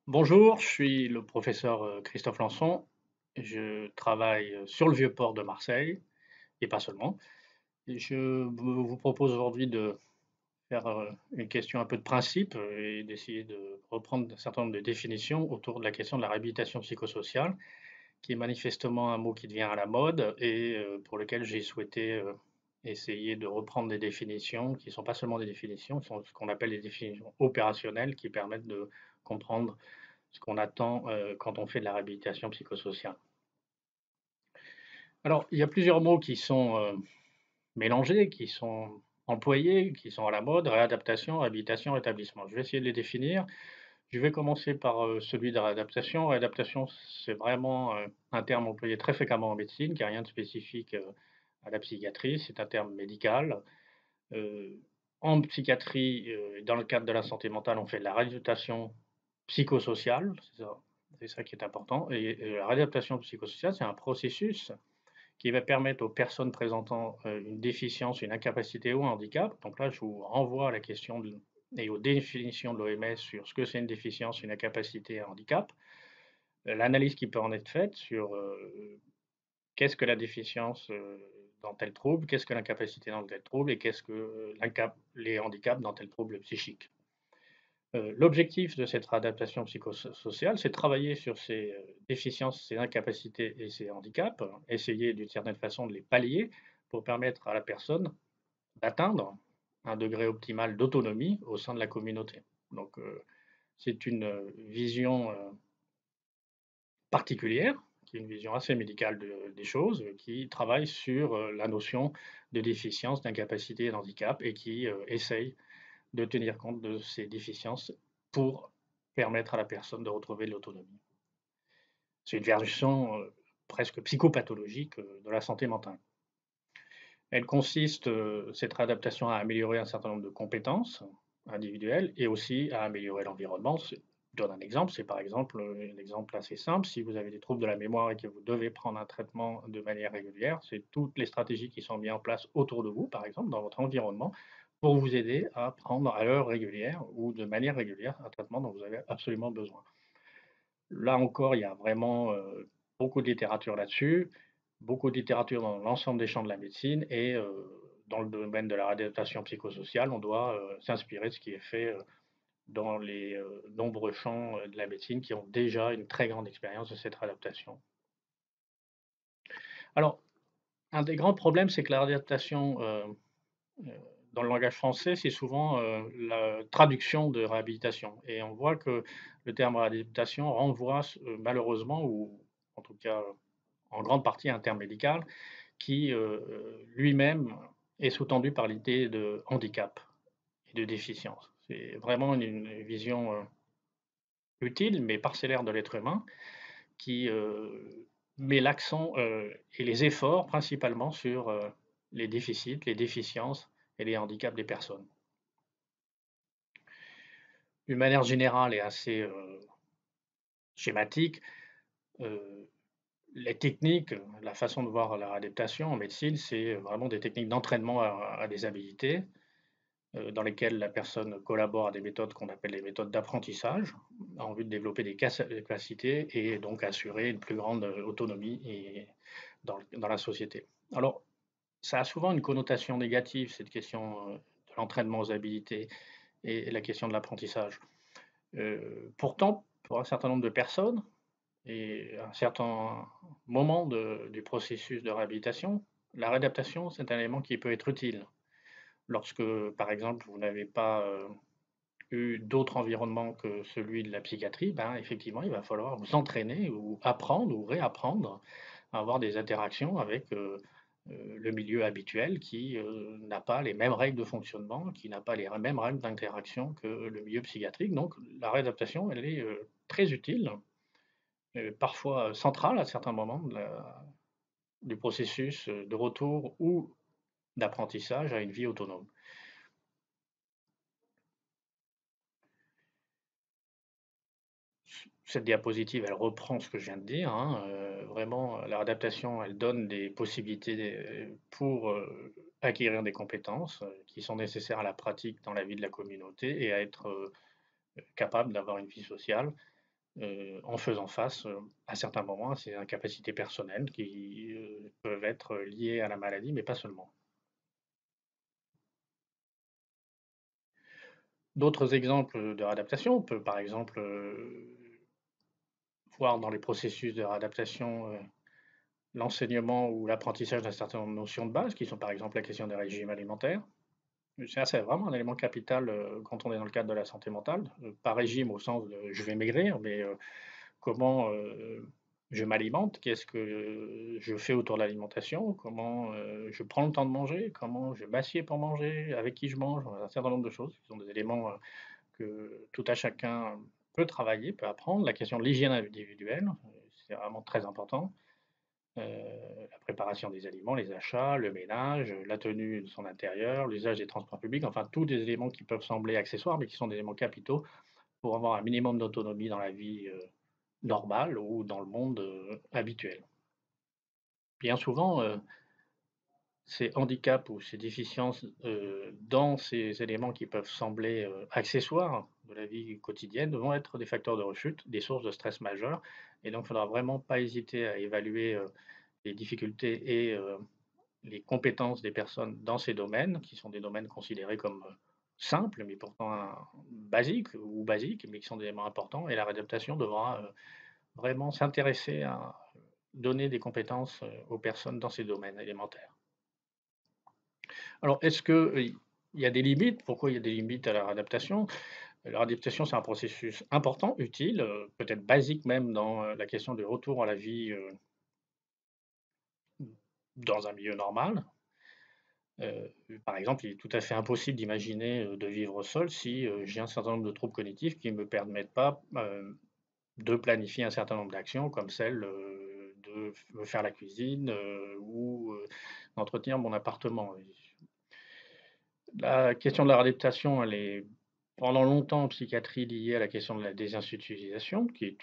Bonjour, je suis le professeur Christophe Lançon. Je travaille sur le Vieux-Port de Marseille, et pas seulement. Et je vous propose aujourd'hui de faire une question un peu de principe et d'essayer de reprendre un certain nombre de définitions autour de la question de la réhabilitation psychosociale, qui est manifestement un mot qui devient à la mode et pour lequel j'ai souhaité essayer de reprendre des définitions qui ne sont pas seulement des définitions, qui sont ce qu'on appelle des définitions opérationnelles qui permettent de comprendre ce qu'on attend quand on fait de la réhabilitation psychosociale. Alors, il y a plusieurs mots qui sont mélangés, qui sont employés, qui sont à la mode, réadaptation, réhabilitation, rétablissement. Je vais essayer de les définir. Je vais commencer par celui de réadaptation. Réadaptation, c'est vraiment un terme employé très fréquemment en médecine, qui n'a rien de spécifique à la psychiatrie. C'est un terme médical. Euh, En psychiatrie, dans le cadre de la santé mentale, on fait de la réadaptation psychosociale, c'est ça qui est important. Et la réadaptation psychosociale, c'est un processus qui va permettre aux personnes présentant une déficience, une incapacité ou un handicap. Donc là, je vous renvoie à la question et aux définitions de l'OMS sur ce que c'est une déficience, une incapacité et un handicap. L'analyse qui peut en être faite sur qu'est-ce que la déficience dans tel trouble, qu'est-ce que l'incapacité dans tel trouble et qu'est-ce que les handicaps dans tel trouble psychique. L'objectif de cette réadaptation psychosociale, c'est de travailler sur ces déficiences, ces incapacités et ces handicaps, essayer d'une certaine façon de les pallier pour permettre à la personne d'atteindre un degré optimal d'autonomie au sein de la communauté. Donc, c'est une vision particulière, qui est une vision assez médicale des choses, qui travaille sur la notion de déficience, d'incapacité et d'handicap et qui essaye de tenir compte de ces déficiences pour permettre à la personne de retrouver de l'autonomie. C'est une version presque psychopathologique de la santé mentale. Elle consiste, cette réadaptation, à améliorer un certain nombre de compétences individuelles et aussi à améliorer l'environnement. Je donne un exemple, c'est par exemple un exemple assez simple, si vous avez des troubles de la mémoire et que vous devez prendre un traitement de manière régulière, c'est toutes les stratégies qui sont mises en place autour de vous, par exemple dans votre environnement, pour vous aider à prendre à l'heure régulière ou de manière régulière un traitement dont vous avez absolument besoin. Là encore, il y a vraiment beaucoup de littérature là-dessus, beaucoup de littérature dans l'ensemble des champs de la médecine et dans le domaine de la réadaptation psychosociale, on doit s'inspirer de ce qui est fait dans les nombreux champs de la médecine qui ont déjà une très grande expérience de cette réadaptation. Alors, un des grands problèmes, c'est que la réadaptation euh, dans le langage français, c'est souvent la traduction de réhabilitation. Et on voit que le terme réhabilitation renvoie malheureusement, ou en tout cas en grande partie, à un terme médical qui lui-même est sous-tendu par l'idée de handicap et de déficience. C'est vraiment une vision utile mais parcellaire de l'être humain qui met l'accent et les efforts principalement sur les déficits, les déficiences et les handicaps des personnes. D'une manière générale et assez schématique, euh, les techniques, la façon de voir la réadaptation en médecine, c'est vraiment des techniques d'entraînement à des habilités dans lesquelles la personne collabore à des méthodes qu'on appelle les méthodes d'apprentissage, en vue de développer des capacités et donc assurer une plus grande autonomie dans la société. Alors, ça a souvent une connotation négative, cette question de l'entraînement aux habilités et la question de l'apprentissage. Pourtant, pour un certain nombre de personnes et à un certain moment du processus de réhabilitation, la réadaptation, c'est un élément qui peut être utile. Lorsque, par exemple, vous n'avez pas eu d'autre environnement que celui de la psychiatrie, ben, effectivement, il va falloir vous entraîner ou apprendre ou réapprendre à avoir des interactions avec le milieu habituel qui n'a pas les mêmes règles de fonctionnement, qui n'a pas les mêmes règles d'interaction que le milieu psychiatrique. Donc la réadaptation, elle est très utile, parfois centrale à certains moments du processus de retour ou d'apprentissage à une vie autonome. Cette diapositive, elle reprend ce que je viens de dire, hein, vraiment, la réadaptation, elle donne des possibilités pour acquérir des compétences qui sont nécessaires à la pratique dans la vie de la communauté et à être capable d'avoir une vie sociale. en faisant face, à certains moments, à ces incapacités personnelles qui, peuvent être liées à la maladie, mais pas seulement. D'autres exemples de réadaptation, on peut par exemple, voir dans les processus de réadaptation, l'enseignement ou l'apprentissage d'un certain nombre de notions de base qui sont par exemple la question des régimes alimentaires. Ça, c'est vraiment un élément capital, quand on est dans le cadre de la santé mentale, pas régime au sens de je vais maigrir, mais, comment, je m'alimente? Qu'est-ce que je fais autour de l'alimentation? Comment, je prends le temps de manger? Comment je m'assieds pour manger? Avec qui je mange? Un certain nombre de choses qui sont des éléments, que tout à chacun peut travailler, peut apprendre. La question de l'hygiène individuelle, c'est vraiment très important. La préparation des aliments, les achats, le ménage, la tenue de son intérieur, l'usage des transports publics, enfin tous des éléments qui peuvent sembler accessoires, mais qui sont des éléments capitaux pour avoir un minimum d'autonomie dans la vie normale ou dans le monde habituel. Bien souvent, ces handicaps ou ces déficiences dans ces éléments qui peuvent sembler accessoires de la vie quotidienne vont être des facteurs de rechute, des sources de stress majeurs. Et donc, il ne faudra vraiment pas hésiter à évaluer les difficultés et les compétences des personnes dans ces domaines, qui sont des domaines considérés comme simples, mais pourtant basiques ou basiques, mais qui sont des éléments importants. Et la réadaptation devra vraiment s'intéresser à donner des compétences aux personnes dans ces domaines élémentaires. Alors, est-ce qu'il y a des limites? Pourquoi il y a des limites à la réadaptation? La réadaptation, c'est un processus important, utile, peut-être basique même dans la question du retour à la vie dans un milieu normal. Par exemple, il est tout à fait impossible d'imaginer de vivre seul si j'ai un certain nombre de troubles cognitifs qui ne me permettent pas de planifier un certain nombre d'actions, comme celle de me faire la cuisine ou d'entretenir mon appartement. La question de la réadaptation, elle est pendant longtemps en psychiatrie liée à la question de la désinstitutionnalisation, qui est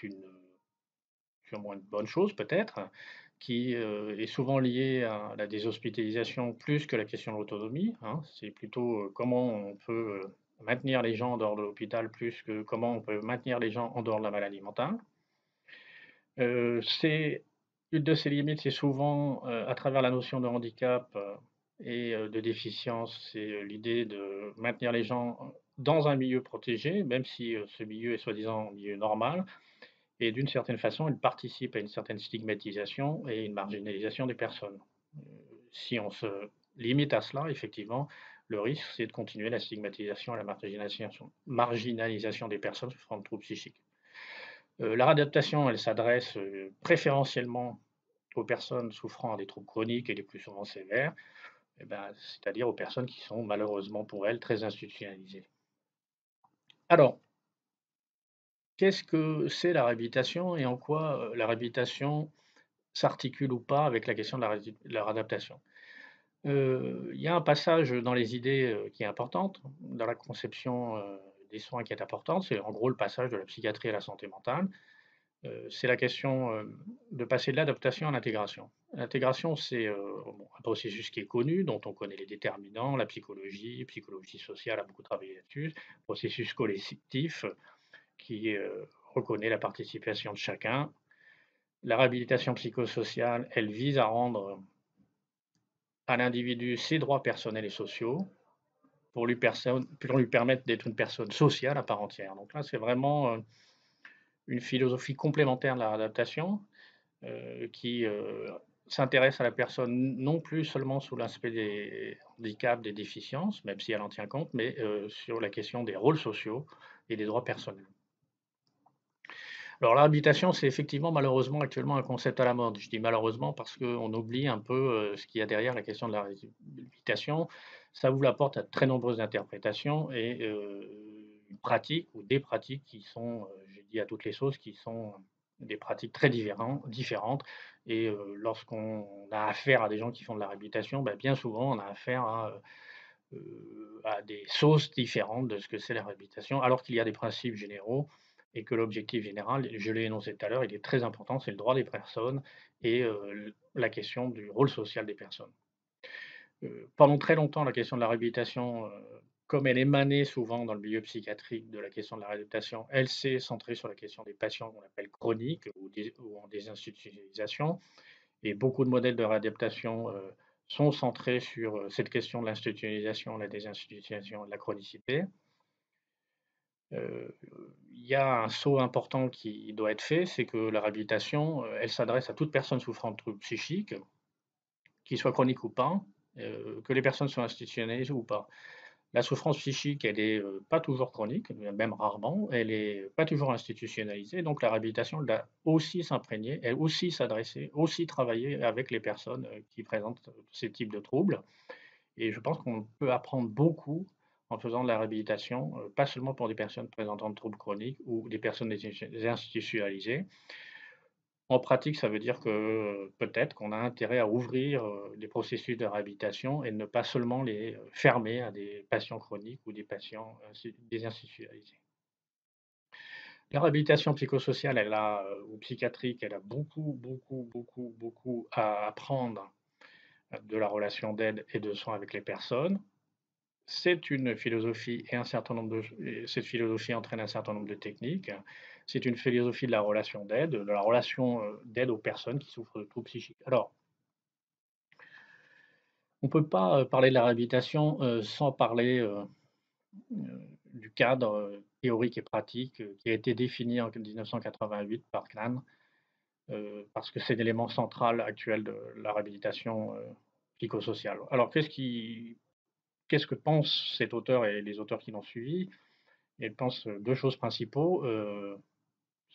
sûrement une bonne chose peut-être, qui est souvent liée à la déshospitalisation plus que la question de l'autonomie, hein. C'est plutôt comment on peut maintenir les gens en dehors de l'hôpital plus que comment on peut maintenir les gens en dehors de la maladie mentale. C'est une de ces limites, c'est souvent à travers la notion de handicap et de déficience, c'est l'idée de maintenir les gens dans un milieu protégé, même si ce milieu est soi-disant un milieu normal. Et d'une certaine façon, il participe à une certaine stigmatisation et une marginalisation des personnes. Euh, Si on se limite à cela, effectivement, le risque, c'est de continuer la stigmatisation et la marginalisation des personnes souffrant de troubles psychiques. La réadaptation, elle s'adresse préférentiellement aux personnes souffrant des troubles chroniques et les plus souvent sévères, eh ben, c'est-à-dire aux personnes qui sont malheureusement pour elles très institutionnalisées. Alors, qu'est-ce que c'est la réhabilitation et en quoi la réhabilitation s'articule ou pas avec la question de la réadaptation? Il y a un passage dans les idées qui est importante, dans la conception des soins qui est importante, c'est en gros le passage de la psychiatrie à la santé mentale. C'est la question de passer de l'adaptation à l'intégration. L'intégration, c'est bon, un processus qui est connu, dont on connaît les déterminants, la psychologie sociale a beaucoup travaillé là-dessus, processus collectif qui reconnaît la participation de chacun. La réhabilitation psychosociale, elle vise à rendre à l'individu ses droits personnels et sociaux pour lui permettre d'être une personne sociale à part entière. Donc là, c'est vraiment une philosophie complémentaire de la réadaptation qui s'intéresse à la personne non plus seulement sous l'aspect des handicaps, des déficiences, même si elle en tient compte, mais sur la question des rôles sociaux et des droits personnels. Alors la réhabilitation, c'est effectivement malheureusement actuellement un concept à la mode. Je dis malheureusement parce qu'on oublie un peu ce qu'il y a derrière la question de la réhabilitation. Ça ouvre la porte à de très nombreuses interprétations et une pratique ou des pratiques qui sont, j'ai dit à toutes les sauces, qui sont des pratiques très différentes. Et lorsqu'on a affaire à des gens qui font de la réhabilitation, ben, bien souvent on a affaire à des sauces différentes de ce que c'est la réhabilitation, alors qu'il y a des principes généraux et que l'objectif général, je l'ai énoncé tout à l'heure, il est très important, c'est le droit des personnes et la question du rôle social des personnes. Pendant très longtemps, la question de la réhabilitation comme elle émanait souvent dans le milieu psychiatrique de la question de la réadaptation, elle s'est centrée sur la question des patients qu'on appelle chroniques ou en désinstitutionnalisation. Et beaucoup de modèles de réadaptation sont centrés sur cette question de l'institutionnalisation, la désinstitutionnalisation, de la chronicité. Euh, Il y a un saut important qui doit être fait, c'est que la réhabilitation, elle s'adresse à toute personne souffrant de troubles psychiques, qu'ils soient chroniques ou pas, que les personnes soient institutionnalisées ou pas. La souffrance psychique, elle est pas toujours chronique, même rarement, elle est pas toujours institutionnalisée, donc la réhabilitation elle doit aussi s'imprégner, elle aussi s'adresser, aussi travailler avec les personnes qui présentent ces types de troubles. Et je pense qu'on peut apprendre beaucoup en faisant de la réhabilitation, pas seulement pour des personnes présentant de troubles chroniques ou des personnes désinstitutionnalisées. En pratique, ça veut dire que peut-être qu'on a intérêt à ouvrir les processus de réhabilitation et ne pas seulement les fermer à des patients chroniques ou des patients désinstitutionnalisés. La réhabilitation psychosociale, ou psychiatrique, elle a beaucoup, beaucoup, beaucoup, beaucoup à apprendre de la relation d'aide et de soins avec les personnes. C'est une philosophie et un certain nombre cette philosophie entraîne un certain nombre de techniques. C'est une philosophie de la relation d'aide aux personnes qui souffrent de troubles psychiques. Alors, on ne peut pas parler de la réhabilitation sans parler du cadre théorique et pratique qui a été défini en 1988 par Kahn, parce que c'est l'élément central actuel de la réhabilitation psychosociale. Alors, qu'est-ce que pense cet auteur et les auteurs qui l'ont suivi? Ils pensent deux choses principaux.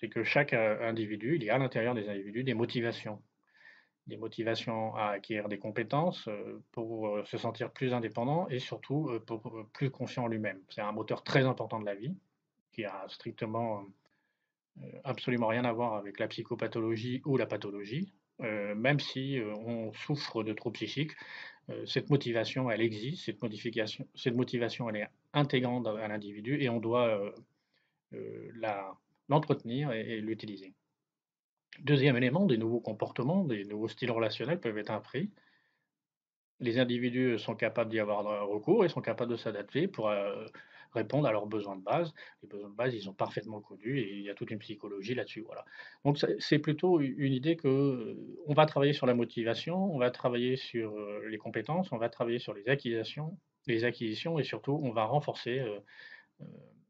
C'est que chaque individu, il y a à l'intérieur des individus des motivations à acquérir des compétences pour se sentir plus indépendant et surtout pour plus confiant en lui-même. C'est un moteur très important de la vie qui a strictement absolument rien à voir avec la psychopathologie ou la pathologie. Même si on souffre de troubles psychiques, cette motivation, elle existe, cette motivation, elle est intégrante à l'individu et on doit l'entretenir et l'utiliser. Deuxième élément, des nouveaux comportements, des nouveaux styles relationnels peuvent être appris. Les individus sont capables d'y avoir recours et sont capables de s'adapter pour répondre à leurs besoins de base. Les besoins de base, ils sont parfaitement connus et il y a toute une psychologie là-dessus. Voilà. Donc c'est plutôt une idée que on va travailler sur la motivation, on va travailler sur les compétences, on va travailler sur les acquisitions et surtout on va renforcer euh,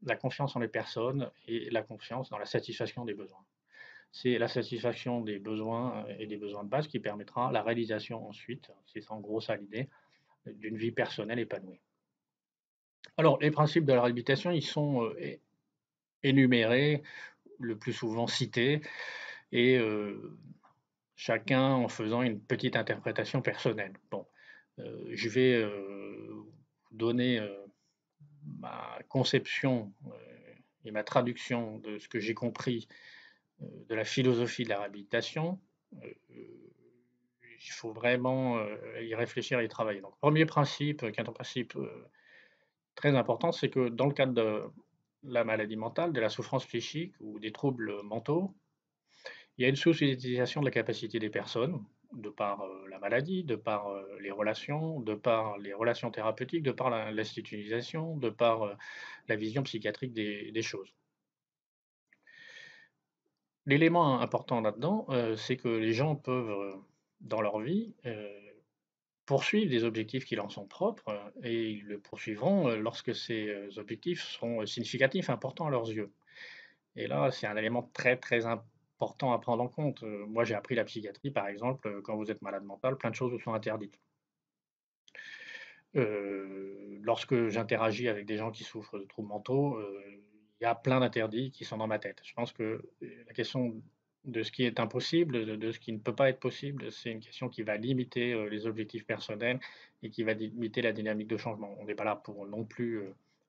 la confiance en les personnes et la confiance dans la satisfaction des besoins. C'est la satisfaction des besoins et des besoins de base qui permettra la réalisation ensuite, c'est en gros ça l'idée, d'une vie personnelle épanouie. Alors, les principes de la réhabilitation, ils sont énumérés, le plus souvent cités, et chacun en faisant une petite interprétation personnelle. Bon, je vais vous donner ma conception et ma traduction de ce que j'ai compris de la philosophie de la réhabilitation. Il faut vraiment y réfléchir et y travailler. Donc, premier principe, qui est un principe très important, c'est que dans le cadre de la maladie mentale, de la souffrance psychique ou des troubles mentaux, il y a une sous-utilisation de la capacité des personnes, de par la maladie, de par de par les relations thérapeutiques, de par l'institutionnalisation, de par la vision psychiatrique des choses. L'élément important là-dedans, c'est que les gens peuvent, dans leur vie, poursuivre des objectifs qui leur sont propres et ils le poursuivront lorsque ces objectifs seront significatifs, importants à leurs yeux. Et là, c'est un élément très très important à prendre en compte. Moi, j'ai appris la psychiatrie, par exemple, quand vous êtes malade mental, plein de choses vous sont interdites. Lorsque j'interagis avec des gens qui souffrent de troubles mentaux, il y a plein d'interdits qui sont dans ma tête. Je pense que la question de ce qui est impossible, de ce qui ne peut pas être possible, c'est une question qui va limiter les objectifs personnels et qui va limiter la dynamique de changement. On n'est pas là pour non plus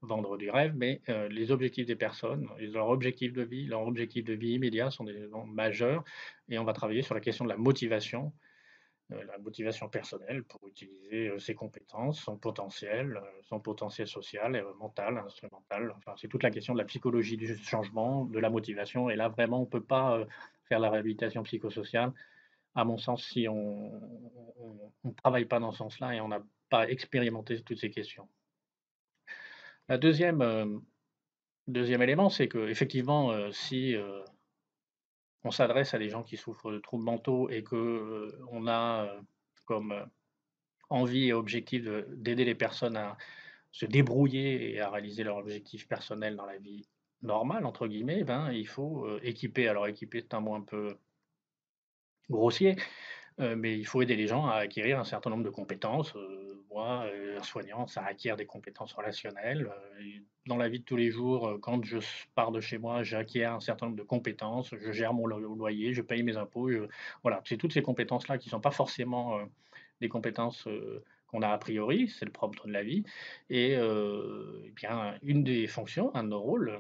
vendre du rêve, mais les objectifs des personnes, leurs objectifs de vie, leurs objectifs de vie immédiats sont des éléments majeurs et on va travailler sur la question de la motivation personnelle pour utiliser ses compétences, son potentiel social, mental, instrumental. Enfin, c'est toute la question de la psychologie du changement, de la motivation. Et là, vraiment, on ne peut pas faire la réhabilitation psychosociale, à mon sens, si on ne travaille pas dans ce sens-là et on n'a pas expérimenté toutes ces questions. La deuxième, 2e élément, c'est qu'effectivement, si, on s'adresse à des gens qui souffrent de troubles mentaux et que, on a, comme, envie et objectif d'aider les personnes à se débrouiller et à réaliser leurs objectifs personnels dans la vie «normale» entre guillemets, ben, il faut, équiper. Alors équiper, c'est un mot un peu grossier, mais il faut aider les gens à acquérir un certain nombre de compétences. Moi, un soignant, ça acquiert des compétences relationnelles. Et dans la vie de tous les jours, quand pars de chez moi, j'acquiers un certain nombre de compétences. Je gère mon loyer, je paye mes impôts. Voilà, c'est toutes ces compétences-là qui ne sont pas forcément des compétences qu'on a a priori, c'est le propre de la vie. Et bien, une des fonctions, un de nos rôles,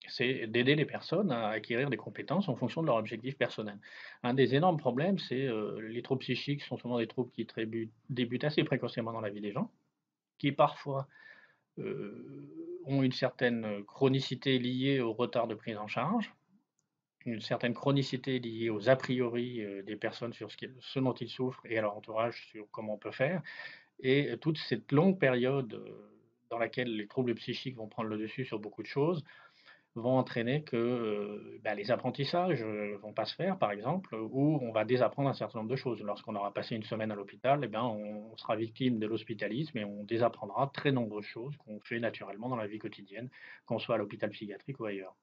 c'est d'aider les personnes à acquérir des compétences en fonction de leur objectif personnel. Un des énormes problèmes, c'est, les troubles psychiques sont souvent des troubles qui débutent assez précocement dans la vie des gens, qui parfois, ont une certaine chronicité liée au retard de prise en charge, une certaine chronicité liée aux a priori, des personnes sur ce dont ils souffrent et à leur entourage sur comment on peut faire et toute cette longue période, dans laquelle les troubles psychiques vont prendre le dessus sur beaucoup de choses, vont entraîner que, bah, les apprentissages, vont pas se faire par exemple, ou on va désapprendre un certain nombre de choses. Lorsqu'on aura passé une semaine à l'hôpital et ben, on sera victime de l'hospitalisme et on désapprendra très nombreuses choses qu'on fait naturellement dans la vie quotidienne, qu'on soit à l'hôpital psychiatrique ou ailleurs.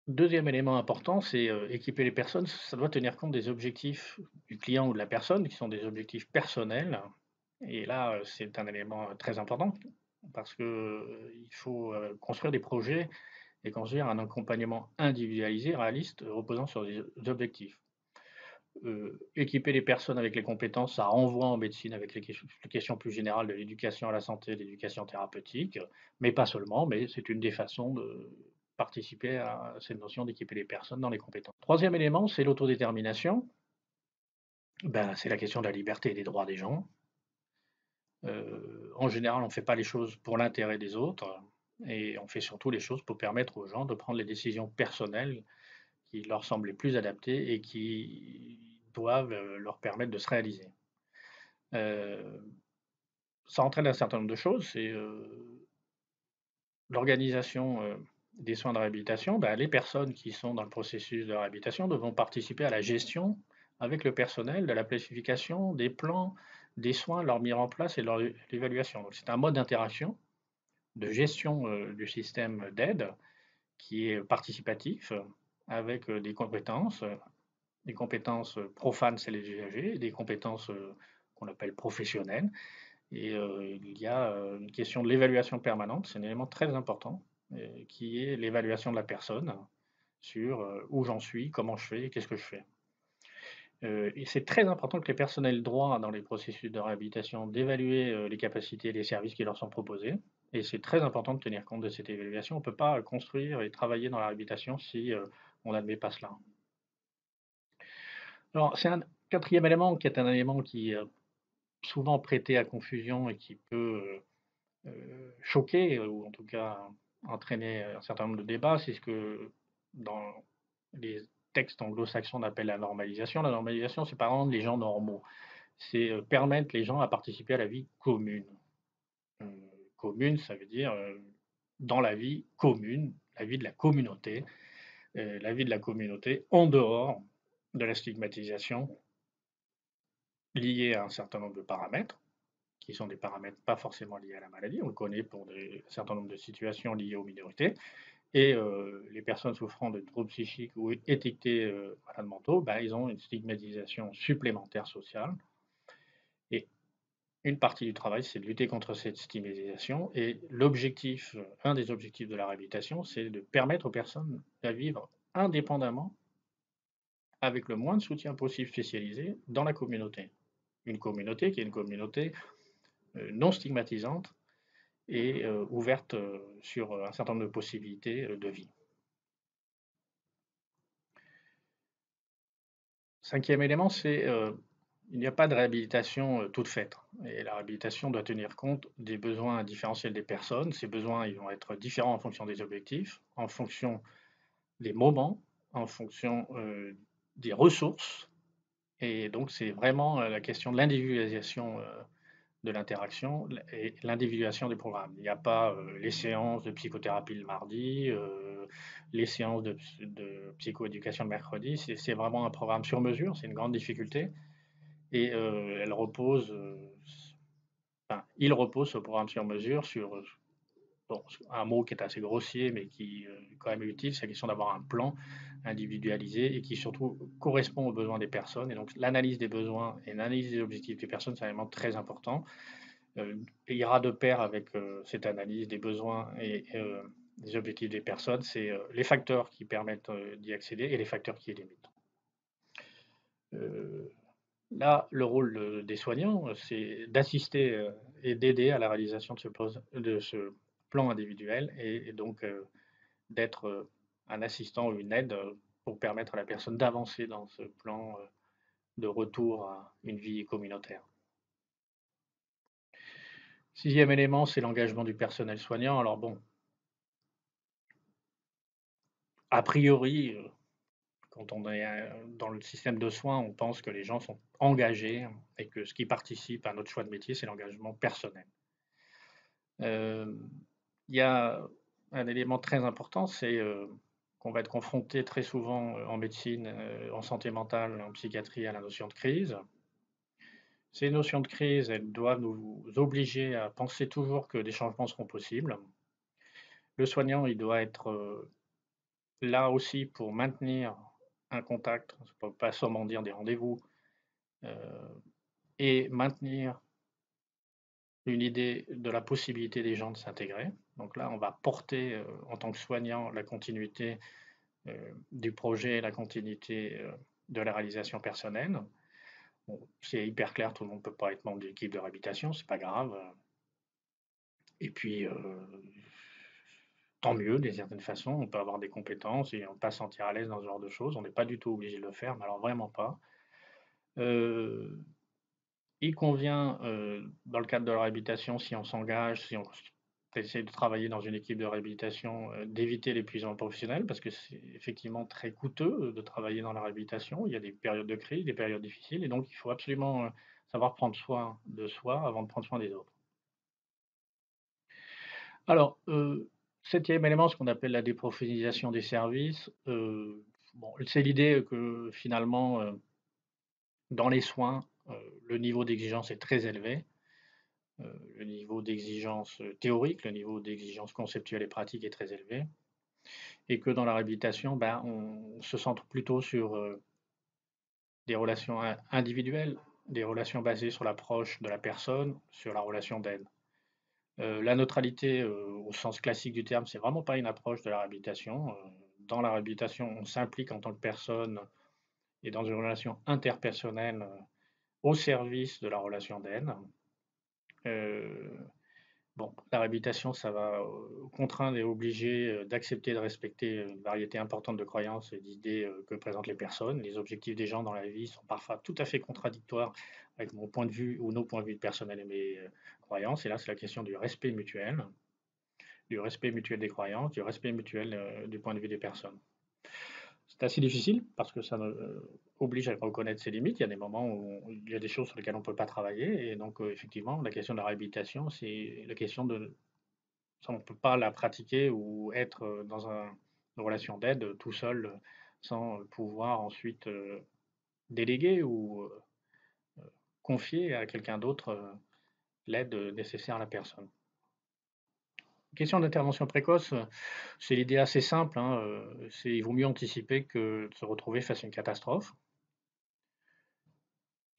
2e élément important, c'est, équiper les personnes, ça doit tenir compte des objectifs du client ou de la personne qui sont des objectifs personnels et là, c'est un élément, très important parce que, il faut, construire des projets et construire un accompagnement individualisé, réaliste, reposant sur des objectifs. Équiper les personnes avec les compétences, ça renvoie en médecine avec les questions plus générales de l'éducation à la santé, de l'éducation thérapeutique, mais pas seulement, mais c'est une des façons de participer à cette notion d'équiper les personnes dans les compétences. 3e élément, c'est l'autodétermination. Ben, c'est la question de la liberté et des droits des gens. En général, on ne fait pas les choses pour l'intérêt des autres et on fait surtout les choses pour permettre aux gens de prendre les décisions personnelles qui leur semblent les plus adaptées et qui doivent, leur permettre de se réaliser. Heu, Ça entraîne un certain nombre de choses, c'est, l'organisation, des soins de réhabilitation. Bah, les personnes qui sont dans le processus de réhabilitation devront participer à la gestion avec le personnel de la planification, des plans, des soins, leur mise en place et leur l'évaluation. Donc c'est un mode d'interaction, de gestion, du système d'aide qui est participatif, avec, des compétences, profanes, c'est les usagers, et des compétences, qu'on appelle professionnelles. Il y a, une question de l'évaluation permanente, c'est un élément très important, qui est l'évaluation de la personne sur, où j'en suis, comment je fais, qu'est-ce que je fais. Et c'est très important que les personnes aient le droit dans les processus de réhabilitation d'évaluer, les capacités et les services qui leur sont proposés et c'est très important de tenir compte de cette évaluation. On ne peut pas, construire et travailler dans la réhabilitation si, on n'admet pas cela. Alors c'est un 4e élément qui est un élément qui, souvent prêté à confusion et qui peut, choquer, ou en tout cas entraîner un certain nombre de débats. C'est ce que dans les textes anglo-saxons on appelle la normalisation. La normalisation, c'est pas rendre les gens normaux, c'est, permettre les gens à participer à la vie commune. Heu, Commune, ça veut dire, dans la vie commune, la vie de la communauté, la vie de la communauté en dehors de la stigmatisation liée à un certain nombre de paramètres qui sont des paramètres pas forcément liés à la maladie. On le connaît pour un certain nombre de situations liées aux minorités. Et les personnes souffrant de troubles psychiques ou étiquetées malades mentaux, ben, ils ont une stigmatisation supplémentaire sociale. Et une partie du travail, c'est de lutter contre cette stigmatisation. Et l'objectif, un des objectifs de la réhabilitation, c'est de permettre aux personnes de vivre indépendamment, avec le moins de soutien possible spécialisé, dans la communauté. Une communauté qui est une communauté non stigmatisante et ouverte sur un certain nombre de possibilités de vie. 5e élément, c'est il n'y a pas de réhabilitation toute faite. Et la réhabilitation doit tenir compte des besoins différentiels des personnes. Ces besoins, ils vont être différents en fonction des objectifs, en fonction des moments, en fonction des ressources Et donc, c'est vraiment la question de l'individualisation de l'interaction et l'individuation des programmes. Il n'y a pas les séances de psychothérapie le mardi, les séances de psychoéducation le mercredi. C'est vraiment un programme sur mesure, c'est une grande difficulté. Et elle repose, enfin, il repose ce programme sur mesure sur bon, un mot qui est assez grossier, mais qui est quand même utile, c'est la question d'avoir un plan individualisé et qui surtout correspond aux besoins des personnes. Et donc l'analyse des besoins et l'analyse des objectifs des personnes, c'est un élément très important. Et ira de pair avec cette analyse des besoins et des objectifs des personnes, c'est les facteurs qui permettent d'y accéder et les facteurs qui les limitent. Euh, Là, le rôle des soignants, c'est d'assister et d'aider à la réalisation de ce plan individuel et donc d'être un assistant ou une aide pour permettre à la personne d'avancer dans ce plan de retour à une vie communautaire. Sixième élément, c'est l'engagement du personnel soignant. Alors bon, a priori, quand on est dans le système de soins, on pense que les gens sont engagés et que ce qui participe à notre choix de métier, c'est l'engagement personnel. Euh, Il y a un élément très important, c'est qu'on va être confronté très souvent en médecine, en santé mentale, en psychiatrie à la notion de crise. Ces notions de crise, elles doivent nous obliger à penser toujours que des changements seront possibles. Le soignant, il doit être là aussi pour maintenir un contact, on ne peut pas seulement dire des rendez-vous, euh, et maintenir une idée de la possibilité des gens de s'intégrer. Donc là, on va porter en tant que soignant la continuité du projet et la continuité de la réalisation personnelle. Bon, c'est hyper clair, tout le monde ne peut pas être membre d'une équipe de réhabilitation, c'est pas grave. Et puis, tant mieux, d'une certaine façon, on peut avoir des compétences et on ne pas se sentir à l'aise dans ce genre de choses. On n'est pas du tout obligé de le faire, mais alors vraiment pas. Euh, il convient, dans le cadre de la réhabilitation, si on s'engage, si on essaie de travailler dans une équipe de réhabilitation, d'éviter l'épuisement professionnel, parce que c'est effectivement très coûteux de travailler dans la réhabilitation. Il y a des périodes de crise, des périodes difficiles, et donc il faut absolument savoir prendre soin de soi avant de prendre soin des autres. Alors, septième élément, ce qu'on appelle la déprofessionnalisation des services. Bon, c'est l'idée que finalement, dans les soins, le niveau d'exigence est très élevé. Le niveau d'exigence théorique, le niveau d'exigence conceptuelle et pratique est très élevé. Et que dans la réhabilitation, ben, on se centre plutôt sur des relations individuelles, des relations basées sur l'approche de la personne, sur la relation d'aide. La neutralité, au sens classique du terme, c'est vraiment pas une approche de la réhabilitation. Dans la réhabilitation, on s'implique en tant que personne et dans une relation interpersonnelle au service de la relation d'aide. Euh, bon, la réhabilitation, ça va contraindre et obliger d'accepter et de respecter une variété importante de croyances et d'idées que présentent les personnes. Les objectifs des gens dans la vie sont parfois tout à fait contradictoires avec mon point de vue ou nos points de vue personnels et mes croyances. Et là, c'est la question du respect mutuel des croyances, du respect mutuel du point de vue des personnes. C'est assez difficile parce que ça oblige à reconnaître ses limites. Il y a des moments où il y a des choses sur lesquelles on ne peut pas travailler. Et donc, effectivement, la question de la réhabilitation, c'est la question de ça, on ne peut pas la pratiquer ou être dans une relation d'aide tout seul sans pouvoir ensuite déléguer ou confier à quelqu'un d'autre l'aide nécessaire à la personne. Question d'intervention précoce, c'est l'idée assez simple, hein, il vaut mieux anticiper que de se retrouver face à une catastrophe.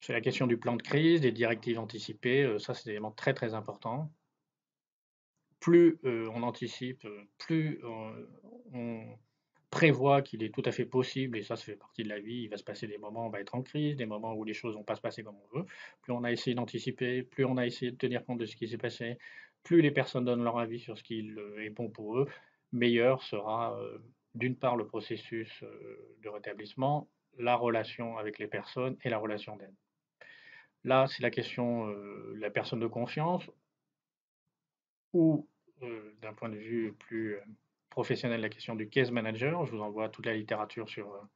C'est la question du plan de crise, des directives anticipées, ça c'est des éléments très très importants. Plus on anticipe, plus on prévoit qu'il est tout à fait possible, et ça fait partie de la vie, il va se passer des moments où on va être en crise, des moments où les choses ne vont pas se passer comme on veut. Plus on a essayé d'anticiper, plus on a essayé de tenir compte de ce qui s'est passé, plus les personnes donnent leur avis sur ce qui est bon pour eux, meilleur sera d'une part le processus de rétablissement, la relation avec les personnes et la relation d'aide. Là, c'est la question de la personne de confiance ou d'un point de vue plus professionnel, la question du case manager. Je vous envoie toute la littérature sur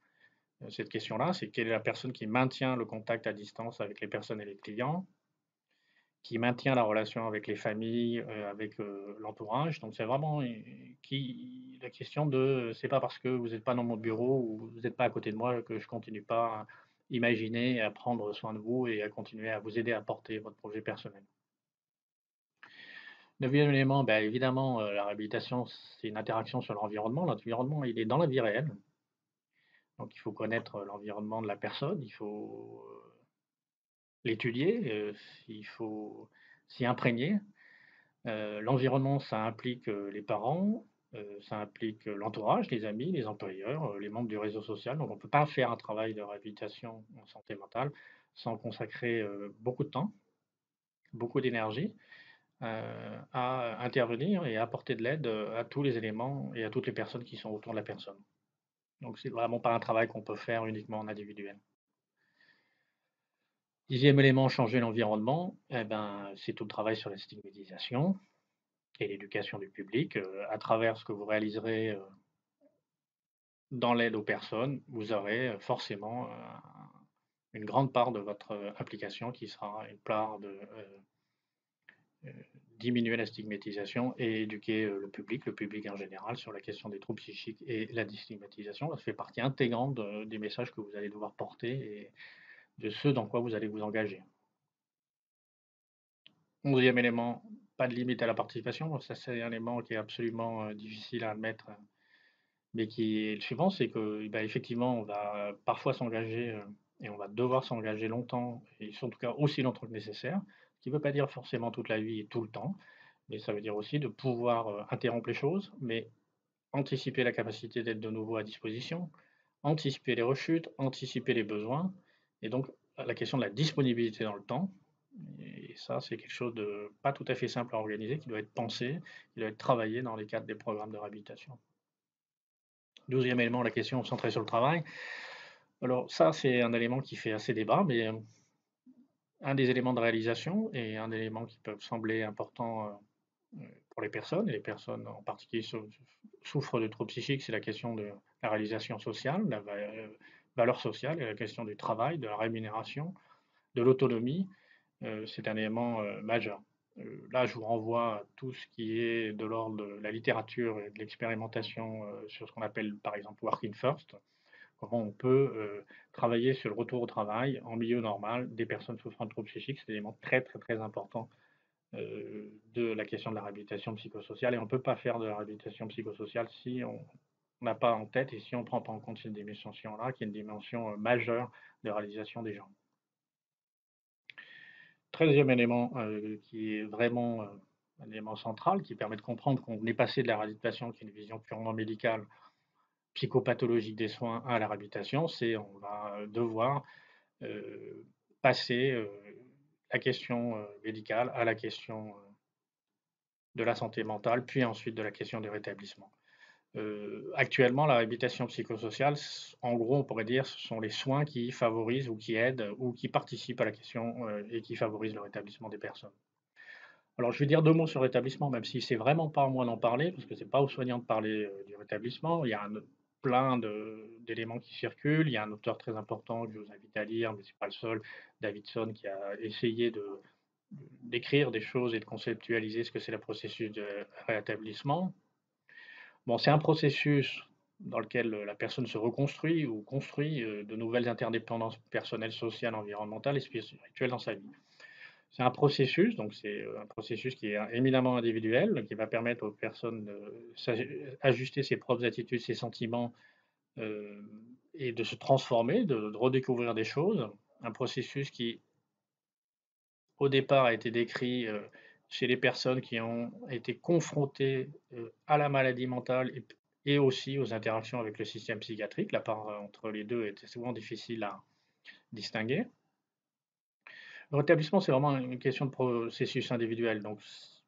cette question-là, c'est quelle est la personne qui maintient le contact à distance avec les personnes et les clients, qui maintient la relation avec les familles, avec l'entourage. Donc c'est vraiment la question de c'est pas parce que vous n'êtes pas dans mon bureau ou vous n'êtes pas à côté de moi que je continue pas à imaginer, à prendre soin de vous et à continuer à vous aider à porter votre projet personnel. 9e élément, bah, évidemment, la réhabilitation, c'est une interaction sur l'environnement. L'environnement, il est dans la vie réelle, donc il faut connaître l'environnement de la personne, il faut l'étudier, il faut s'y imprégner. L'environnement, ça implique les parents, ça implique l'entourage, les amis, les employeurs, les membres du réseau social. Donc, on ne peut pas faire un travail de réhabilitation en santé mentale sans consacrer beaucoup de temps, beaucoup d'énergie à intervenir et à apporter de l'aide à tous les éléments et à toutes les personnes qui sont autour de la personne. Donc, c'est vraiment pas un travail qu'on peut faire uniquement en individuel. 10e élément, changer l'environnement, eh ben, c'est tout le travail sur la stigmatisation et l'éducation du public à travers ce que vous réaliserez dans l'aide aux personnes, vous aurez forcément une grande part de votre implication qui sera une part de euh, diminuer la stigmatisation et éduquer le public en général, sur la question des troubles psychiques et la déstigmatisation. Ça fait partie intégrante des messages que vous allez devoir porter et de ce dans quoi vous allez vous engager. 11e élément, pas de limite à la participation. Ça, c'est un élément qui est absolument difficile à admettre, mais qui est le suivant, c'est que, bah, effectivement, on va parfois s'engager, et on va devoir s'engager longtemps et en tout cas aussi longtemps que nécessaire. Ce qui ne veut pas dire forcément toute la vie et tout le temps, mais ça veut dire aussi de pouvoir, interrompre les choses, mais anticiper la capacité d'être de nouveau à disposition, anticiper les rechutes, anticiper les besoins et donc la question de la disponibilité dans le temps et ça, c'est quelque chose de pas tout à fait simple à organiser, qui doit être pensé, qui doit être travaillé dans les cadres des programmes de réhabilitation. 12e élément, la question centrée sur le travail. Alors ça, c'est un élément qui fait assez débat, mais un des éléments de réalisation et un élément qui peuvent sembler important pour les personnes en particulier souffrent de troubles psychiques, c'est la question de la réalisation sociale, valeur sociale et la question du travail, de la rémunération, de l'autonomie. C'est un élément majeur. Là, je vous renvoie à tout ce qui est de l'ordre de la littérature et de l'expérimentation sur ce qu'on appelle par exemple Working First, comment on peut travailler sur le retour au travail en milieu normal des personnes souffrant de troubles psychiques. C'est un élément très très très important de la question de la réhabilitation psychosociale. Et on ne peut pas faire de la réhabilitation psychosociale si on n'a pas en tête et si on ne prend pas en compte cette dimension-là, qui est une dimension majeure de réalisation des gens. 13e élément qui est vraiment un élément central, qui permet de comprendre qu'on est passé de la réhabilitation, qui est une vision purement médicale, psychopathologique des soins, à la réhabilitation, c'est on va devoir passer la question médicale à la question de la santé mentale, puis ensuite de la question du rétablissement. Actuellement, la réhabilitation psychosociale, en gros, on pourrait dire, ce sont les soins qui favorisent ou qui aident ou qui participent à la question et qui favorisent le rétablissement des personnes. Alors, je vais dire 2 mots sur le rétablissement, même si c'est vraiment pas à moi d'en parler, parce que c'est pas aux soignants de parler du rétablissement. Il y a plein d'éléments qui circulent. Il y a un auteur très important que je vous invite à lire, mais c'est pas le seul, Davidson, qui a essayé d'écrire des choses et de conceptualiser ce que c'est le processus de rétablissement. Bon, c'est un processus dans lequel la personne se reconstruit ou construit de nouvelles interdépendances personnelles, sociales, environnementales et spirituelles dans sa vie. C'est un processus, donc c'est un processus qui est éminemment individuel, qui va permettre aux personnes d'ajuster ses propres attitudes, ses sentiments euh, et de se transformer, de redécouvrir des choses. Un processus qui, au départ, a été décrit chez les personnes qui ont été confrontées à la maladie mentale et aussi aux interactions avec le système psychiatrique. La part entre les deux était souvent difficile à distinguer. Le rétablissement, c'est vraiment une question de processus individuel, donc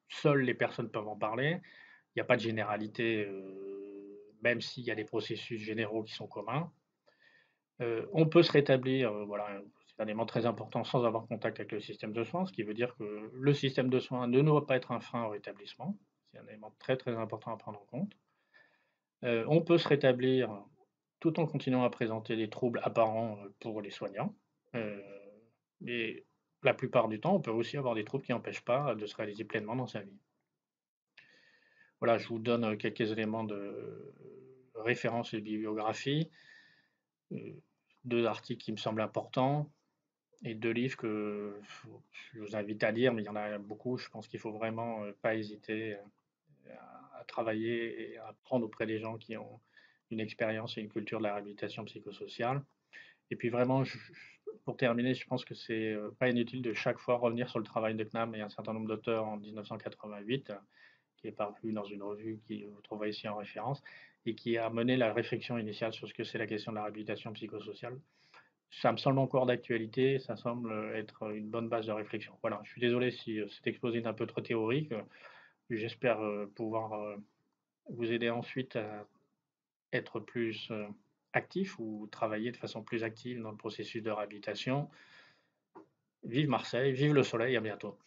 seules les personnes peuvent en parler. Il n'y a pas de généralité, même s'il y a des processus généraux qui sont communs. On peut se rétablir, voilà, c'est un élément très important sans avoir contact avec le système de soins, ce qui veut dire que le système de soins ne doit pas être un frein au rétablissement. C'est un élément très très important à prendre en compte. On peut se rétablir tout en continuant à présenter des troubles apparents, pour les soignants. Heu, mais la plupart du temps, on peut aussi avoir des troubles qui n'empêchent pas de se réaliser pleinement dans sa vie. Voilà, je vous donne, quelques éléments de référence et de bibliographie, heu, 2 articles qui me semblent importants et 2 livres que je vous invite à lire, mais il y en a beaucoup. Je pense qu'il faut vraiment, pas hésiter, à travailler et à apprendre auprès des gens qui ont une expérience et une culture de la réhabilitation psychosociale. Et puis vraiment, pour terminer, je pense que c'est, pas inutile de chaque fois revenir sur le travail de Knam et un certain nombre d'auteurs en 1988, qui est paru dans une revue qui vous trouverez ici en référence et qui a mené la réflexion initiale sur ce que c'est la question de la réhabilitation psychosociale. Ça me semble encore d'actualité, ça semble, être une bonne base de réflexion. Voilà, je suis désolé si, cet exposé est un peu trop théorique, j'espère, pouvoir, vous aider ensuite à être plus, actif ou travailler de façon plus active dans le processus de réhabilitation. Vive Marseille, vive le soleil, à bientôt.